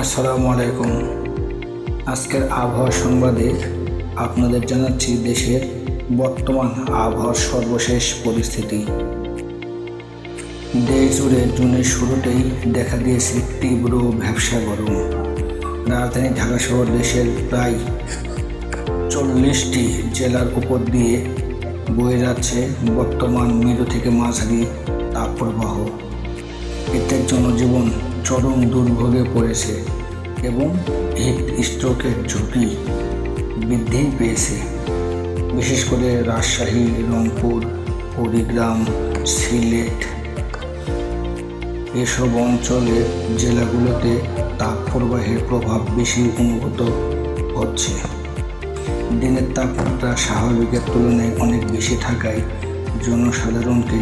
আসসালামু আলাইকুম। আজকের আবহাওয়া সংবাদে আপনাদের জানাচ্ছি দেশের বর্তমান আবহাওয়ার সর্বশেষ পরিস্থিতি। দেশ জুড়ে জুনের শুরুতেই দেখা দিয়েছে তীব্র ভ্যাপসা গরম। রাজধানী ঢাকা সহ দেশের প্রায় 40টি জেলার উপর দিয়ে বয়ে যাচ্ছে বর্তমান মৃদু থেকে মাঝারি তাপপ্রবাহ। এতে জনজীবন চরম দুর্ভোগে পড়েছে এবং হিট স্ট্রোকের ঝুঁকি বৃদ্ধি পেয়েছে। বিশেষ করে রাজশাহী, রংপুর, কুড়িগ্রাম, সিলেট এসব অঞ্চলের জেলাগুলোতে তাপপ্রবাহের প্রভাব বেশি অনুভূত হচ্ছে। দিনের তাপমাত্রা স্বাভাবিকের তুলনায় অনেক বেশি থাকায় জনসাধারণকে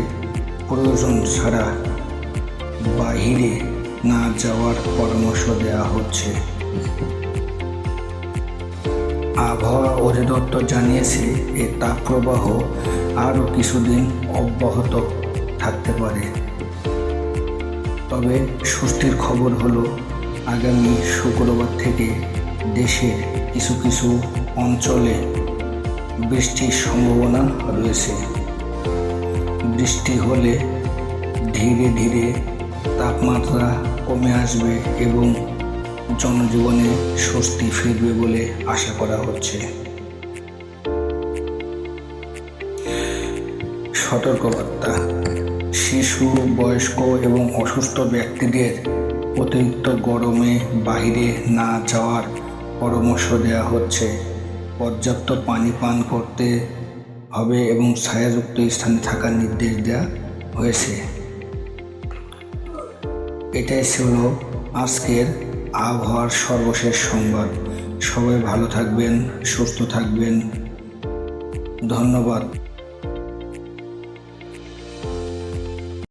প্রয়োজন ছাড়া বাহিরে না যাওয়ার পরামর্শ দেওয়া হচ্ছে। আবহাওয়া অধিদপ্তর জানিয়েছে এই তাপপ্রবাহ আরও কিছুদিন অব্যাহত থাকতে পারে। তবে স্বস্তির খবর হলো আগামী শুক্রবার থেকে দেশের কিছু কিছু অঞ্চলে বৃষ্টির সম্ভাবনা রয়েছে। বৃষ্টি হলে ধীরে ধীরে তাপমাত্রা কমে আসবে এবং জনজীবনে স্বস্তি ফিরবে বলে আশা করা হচ্ছে। সতর্কবার্তা: শিশু, বয়স্ক এবং অসুস্থ ব্যক্তিদের অতিরিক্ত গরমে বাইরে না যাওয়ার পরামর্শ দেওয়া হচ্ছে। পর্যাপ্ত পানি পান করতে হবে এবং ছায়াযুক্ত স্থানে থাকার নির্দেশ দেওয়া হয়েছে। এটাই ছিল আজকের আবহাওয়ার সর্বশেষ সংবাদ। সবাই ভালো থাকবেন, সুস্থ থাকবেন। ধন্যবাদ।